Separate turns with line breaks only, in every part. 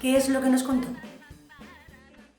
¿Qué es lo que nos contó?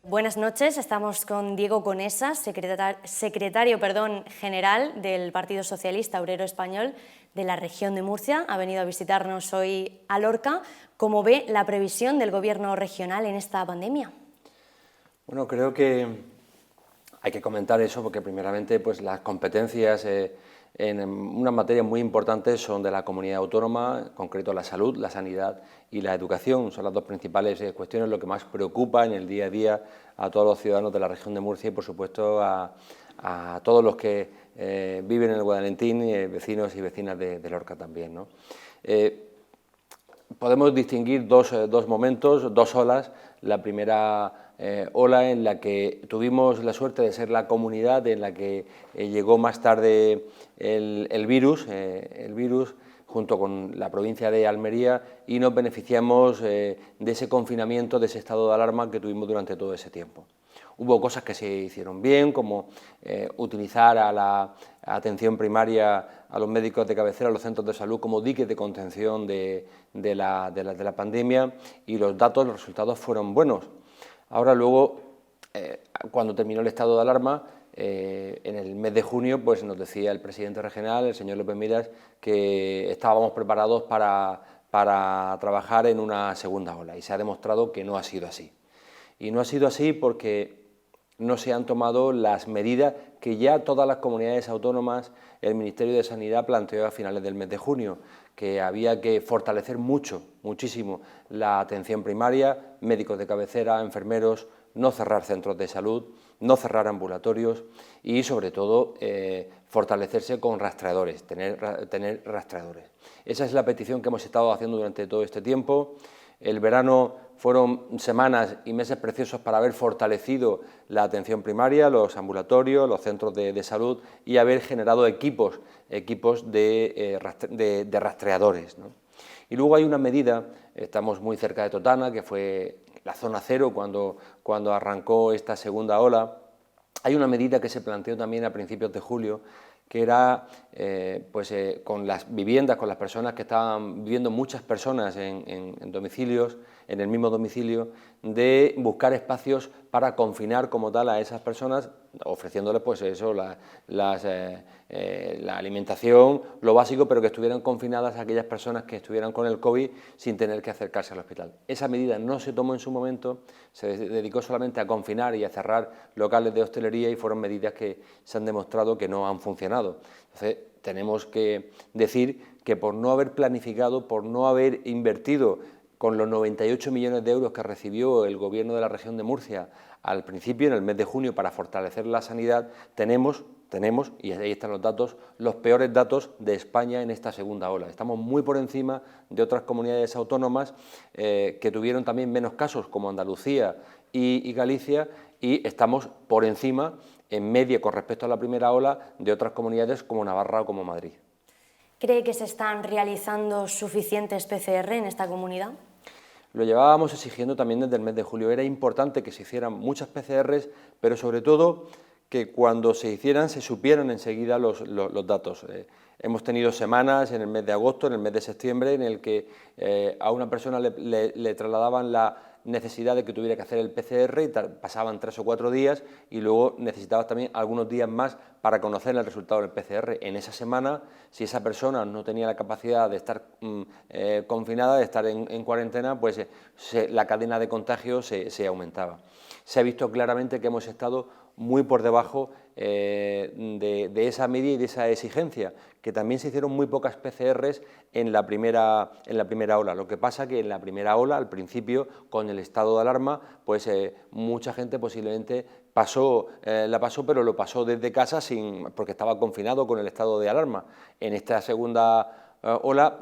Buenas noches, estamos con Diego Conesa, secretario general del Partido Socialista Obrero Español de la región de Murcia. Ha venido a visitarnos hoy a Lorca. ¿Cómo ve la previsión del Gobierno regional en esta pandemia?
Bueno, creo que hay que comentar eso porque primeramente pues, las competencias en unas materias muy importantes son de la comunidad autónoma, en concreto la salud, la sanidad y la educación. Son las dos principales cuestiones, lo que más preocupa en el día a día a todos los ciudadanos de la región de Murcia y, por supuesto, a todos los que viven en el Guadalentín, vecinos y vecinas de Lorca también, ¿no? Podemos distinguir dos momentos, dos olas. La primera ola en la que tuvimos la suerte de ser la comunidad en la que llegó más tarde el virus junto con la provincia de Almería, y nos beneficiamos de ese confinamiento, de ese estado de alarma que tuvimos durante todo ese tiempo. Hubo cosas que se hicieron bien, como utilizar a la atención primaria, a los médicos de cabecera, a los centros de salud como diques de contención de la pandemia, y los resultados fueron buenos. Ahora luego, cuando terminó el estado de alarma, en el mes de junio, pues nos decía el presidente regional, el señor López Miras, que estábamos preparados para trabajar en una segunda ola, y se ha demostrado que no ha sido así. Y no ha sido así porque no se han tomado las medidas que ya todas las comunidades autónomas, el Ministerio de Sanidad planteó a finales del mes de junio, que había que fortalecer muchísimo la atención primaria, médicos de cabecera, enfermeros, no cerrar centros de salud, no cerrar ambulatorios y, sobre todo, fortalecerse con rastreadores, tener rastreadores. Esa es la petición que hemos estado haciendo durante todo este tiempo. El verano fueron semanas y meses preciosos para haber fortalecido la atención primaria, los ambulatorios, los centros de salud, y haber generado equipos de rastreadores, ¿no? Y luego hay una medida, estamos muy cerca de Totana, que fue la zona cero cuando arrancó esta segunda ola. Hay una medida que se planteó también a principios de julio, que era con las viviendas, con las personas que estaban viviendo muchas personas en domicilios, en el mismo domicilio, de buscar espacios para confinar como tal a esas personas, ofreciéndoles pues eso, la alimentación, lo básico, pero que estuvieran confinadas a aquellas personas que estuvieran con el COVID sin tener que acercarse al hospital. Esa medida no se tomó en su momento, se dedicó solamente a confinar y a cerrar locales de hostelería, y fueron medidas que se han demostrado que no han funcionado. Entonces, tenemos que decir que por no haber planificado, por no haber invertido con los 98 millones de euros que recibió el Gobierno de la región de Murcia al principio, en el mes de junio, para fortalecer la sanidad, tenemos, y ahí están los datos, los peores datos de España en esta segunda ola. Estamos muy por encima de otras comunidades autónomas que tuvieron también menos casos, como Andalucía y Galicia, y estamos por encima, en media con respecto a la primera ola, de otras comunidades como Navarra o como Madrid.
¿Cree que se están realizando suficientes PCR en esta comunidad?
Lo llevábamos exigiendo también desde el mes de julio. Era importante que se hicieran muchas PCRs, pero sobre todo que cuando se hicieran se supieran enseguida los datos. Hemos tenido semanas en el mes de agosto, en el mes de septiembre, en el que a una persona le trasladaban la necesidad de que tuviera que hacer el PCR y pasaban 3 o 4 días, y luego necesitaba también algunos días más para conocer el resultado del PCR. En esa semana, si esa persona no tenía la capacidad de estar confinada, de estar en cuarentena, pues la cadena de contagio se aumentaba. Se ha visto claramente que hemos estado muy por debajo de esa media y de esa exigencia, que también se hicieron muy pocas PCRs en la primera ola. Lo que pasa que en la primera ola, al principio, con el estado de alarma, pues mucha gente posiblemente la pasó, pero lo pasó desde casa porque estaba confinado con el estado de alarma. En esta segunda ola,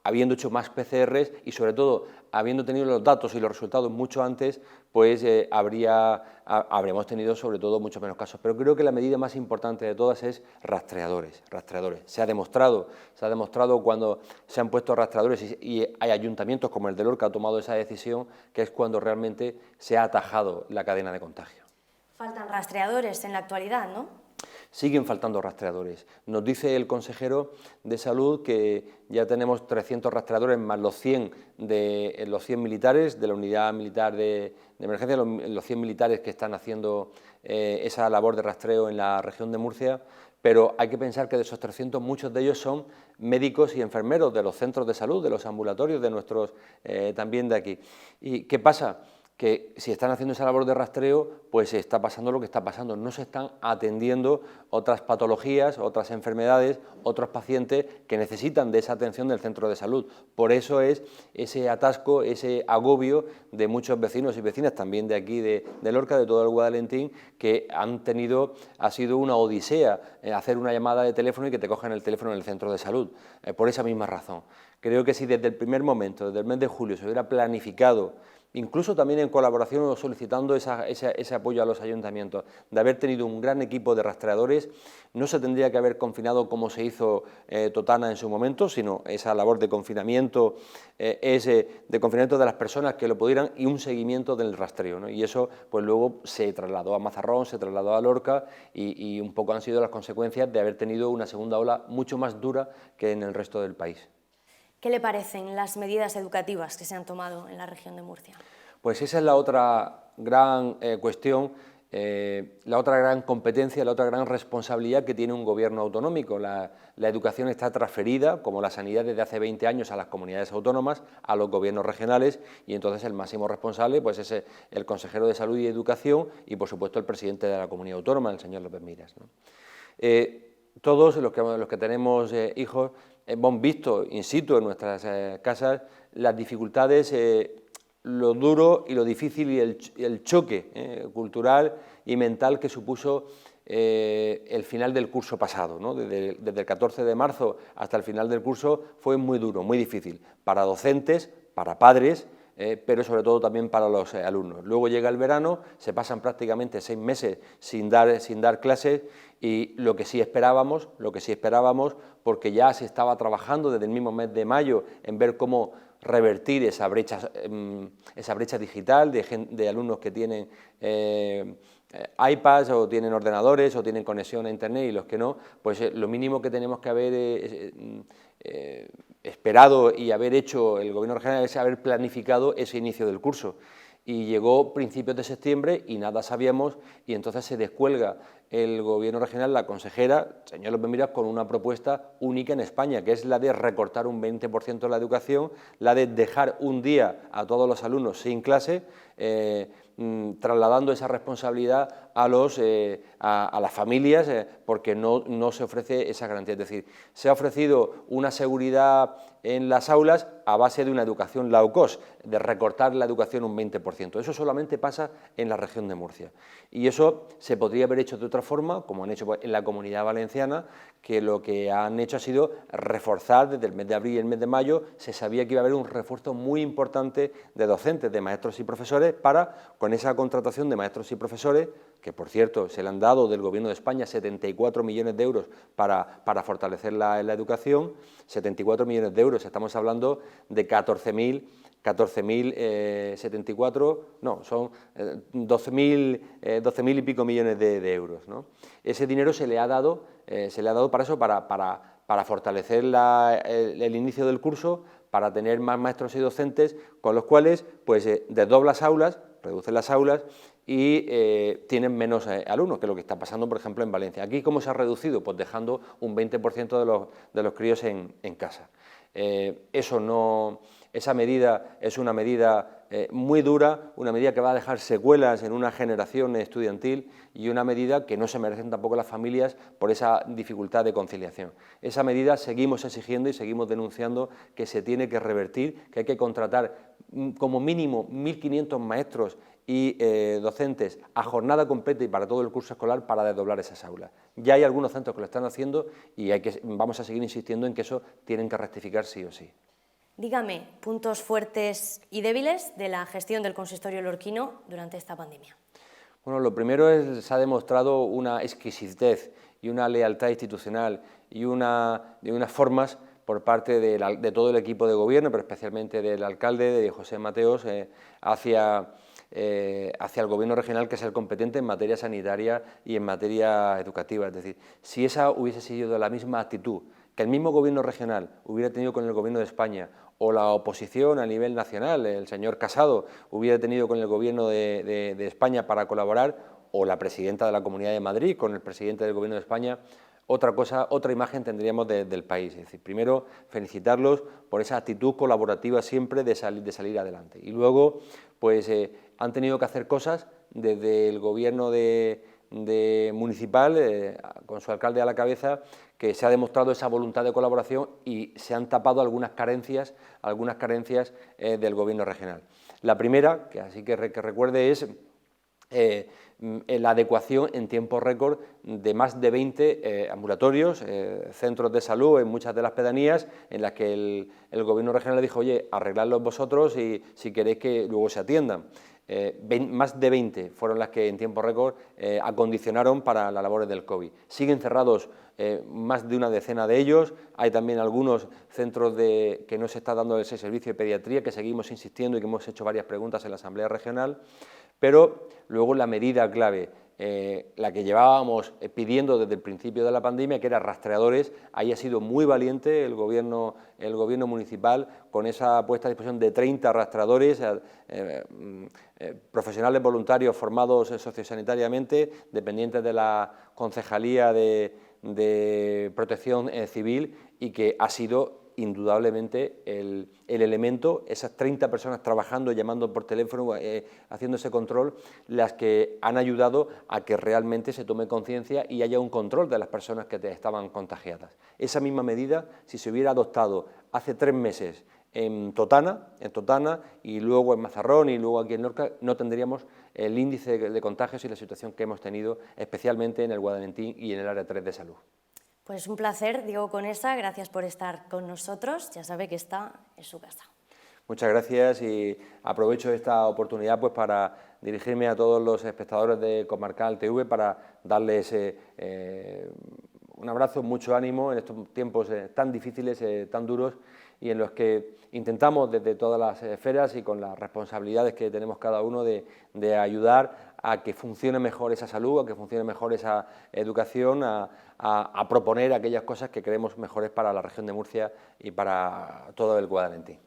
habiendo hecho más PCRs y, sobre todo, habiendo tenido los datos y los resultados mucho antes, pues habríamos tenido, sobre todo, muchos menos casos. Pero creo que la medida más importante de todas es rastreadores. Se ha demostrado cuando se han puesto rastreadores, y hay ayuntamientos como el de Lorca que ha tomado esa decisión, que es cuando realmente se ha atajado la cadena de contagio.
Faltan rastreadores en la actualidad, ¿no?
siguen faltando rastreadores. Nos dice el consejero de Salud que ya tenemos 300 rastreadores más los 100 militares de la unidad militar de emergencia, los 100 militares que están haciendo esa labor de rastreo en la región de Murcia, pero hay que pensar que de esos 300 muchos de ellos son médicos y enfermeros de los centros de salud, de los ambulatorios, de nuestros también de aquí. ¿Y qué pasa? Que si están haciendo esa labor de rastreo, pues está pasando lo que está pasando. No se están atendiendo otras patologías, otras enfermedades, otros pacientes que necesitan de esa atención del centro de salud. Por eso es ese atasco, ese agobio de muchos vecinos y vecinas, también de aquí, de Lorca, de todo el Guadalentín, que ha sido una odisea hacer una llamada de teléfono y que te cojan el teléfono en el centro de salud, por esa misma razón. Creo que si desde el primer momento, desde el mes de julio, se hubiera planificado, incluso también en colaboración o solicitando ese apoyo a los ayuntamientos, de haber tenido un gran equipo de rastreadores, no se tendría que haber confinado como se hizo Totana en su momento, sino esa labor de confinamiento, de confinamiento de las personas que lo pudieran y un seguimiento del rastreo, ¿no? Y eso pues luego se trasladó a Mazarrón, se trasladó a Lorca y un poco han sido las consecuencias de haber tenido una segunda ola mucho más dura que en el resto del país.
¿Qué le parecen las medidas educativas que se han tomado en la región de Murcia?
Pues esa es la otra gran cuestión, la otra gran competencia, la otra gran responsabilidad que tiene un gobierno autonómico. La educación está transferida, como la sanidad, desde hace 20 años a las comunidades autónomas, a los gobiernos regionales, y entonces el máximo responsable pues es el consejero de Salud y Educación y, por supuesto, el presidente de la comunidad autónoma, el señor López Miras, ¿no? Todos los que tenemos hijos hemos visto in situ en nuestras casas las dificultades, lo duro y lo difícil y el choque cultural y mental que supuso el final del curso pasado, ¿no? Desde el 14 de marzo hasta el final del curso fue muy duro, muy difícil, para docentes, para padres, pero sobre todo también para los alumnos. Luego llega el verano, se pasan prácticamente 6 meses sin dar clases y lo que sí esperábamos, porque ya se estaba trabajando desde el mismo mes de mayo en ver cómo revertir esa brecha digital de alumnos que tienen iPads o tienen ordenadores o tienen conexión a Internet y los que no, pues lo mínimo que tenemos que haber esperado y haber hecho el Gobierno regional es haber planificado ese inicio del curso. Y llegó principios de septiembre y nada sabíamos y entonces se descuelga el Gobierno regional, la consejera, señor López Miras, con una propuesta única en España, que es la de recortar un 20% la educación, la de dejar un día a todos los alumnos sin clase, trasladando esa responsabilidad a las familias porque no se ofrece esa garantía. Es decir, se ha ofrecido una seguridad en las aulas a base de una educación low cost, de recortar la educación un 20%. Eso solamente pasa en la región de Murcia. Y eso se podría haber hecho de otra forma, como han hecho en la Comunidad Valenciana, que lo que han hecho ha sido reforzar desde el mes de abril y el mes de mayo. Se sabía que iba a haber un refuerzo muy importante de docentes, de maestros y profesores, para, con esa contratación de maestros y profesores, que por cierto se le han dado del Gobierno de España 74 millones de euros para fortalecer la educación, 74 millones de euros, estamos hablando de 14.074, no, son 12.000 y pico millones de euros, ¿no? Ese dinero se le ha dado para eso, para fortalecer el inicio del curso, para tener más maestros y docentes, con los cuales pues desdoblas aulas, reducen las aulas y tienen menos alumnos, que es lo que está pasando, por ejemplo, en Valencia. Aquí, ¿cómo se ha reducido? Pues dejando un 20% de los críos en casa. Esa medida es una medida muy dura, una medida que va a dejar secuelas en una generación estudiantil y una medida que no se merecen tampoco las familias por esa dificultad de conciliación. Esa medida seguimos exigiendo y seguimos denunciando que se tiene que revertir, que hay que contratar como mínimo 1.500 maestros y docentes a jornada completa y para todo el curso escolar para desdoblar esas aulas. Ya hay algunos centros que lo están haciendo y vamos a seguir insistiendo en que eso tienen que rectificar sí o sí.
Dígame puntos fuertes y débiles de la gestión del consistorio lorquino durante esta pandemia.
Bueno, lo primero es que se ha demostrado una exquisitez y una lealtad institucional y unas formas por parte de todo el equipo de gobierno, pero especialmente del alcalde, de José Mateos, hacia hacia el gobierno regional, que es el competente en materia sanitaria y en materia educativa. Es decir, si esa hubiese sido la misma actitud que el mismo gobierno regional hubiera tenido con el gobierno de España, o la oposición a nivel nacional, el señor Casado, hubiera tenido con el gobierno de España para colaborar, o la presidenta de la Comunidad de Madrid con el presidente del gobierno de España, otra imagen tendríamos del país. Es decir, primero felicitarlos por esa actitud colaborativa siempre de salir adelante. Y luego, pues han tenido que hacer cosas desde el gobierno municipal, con su alcalde a la cabeza, que se ha demostrado esa voluntad de colaboración y se han tapado algunas carencias del gobierno regional. La primera, que así que recuerde, es la adecuación en tiempo récord de más de 20 ambulatorios, centros de salud en muchas de las pedanías, en las que el gobierno regional le dijo: oye, arregladlos vosotros y si queréis que luego se atiendan. Más de 20 fueron las que en tiempo récord acondicionaron para las labores del COVID. Siguen cerrados más de una decena de ellos. Hay también algunos centros que no se está dando ese servicio de pediatría, que seguimos insistiendo y que hemos hecho varias preguntas en la Asamblea Regional. Pero luego la medida clave, la que llevábamos pidiendo desde el principio de la pandemia, que era rastreadores, ahí ha sido muy valiente el gobierno municipal con esa puesta a disposición de 30 rastreadores, profesionales voluntarios formados sociosanitariamente, dependientes de la Concejalía de Protección Civil, y que ha sido indudablemente el elemento, esas 30 personas trabajando, llamando por teléfono, haciendo ese control, las que han ayudado a que realmente se tome conciencia y haya un control de las personas que estaban contagiadas. Esa misma medida, si se hubiera adoptado hace 3 meses en Totana y luego en Mazarrón y luego aquí en Lorca, no tendríamos el índice de contagios y la situación que hemos tenido, especialmente en el Guadalentín y en el área 3 de salud.
Pues un placer, Diego Conesa, gracias por estar con nosotros, ya sabe que esta es su casa.
Muchas gracias y aprovecho esta oportunidad pues para dirigirme a todos los espectadores de Comarcal TV para darles un abrazo, mucho ánimo en estos tiempos tan difíciles, tan duros, y en los que intentamos desde todas las esferas y con las responsabilidades que tenemos cada uno de ayudar a que funcione mejor esa salud, a que funcione mejor esa educación, a proponer aquellas cosas que creemos mejores para la región de Murcia y para todo el Guadalentín.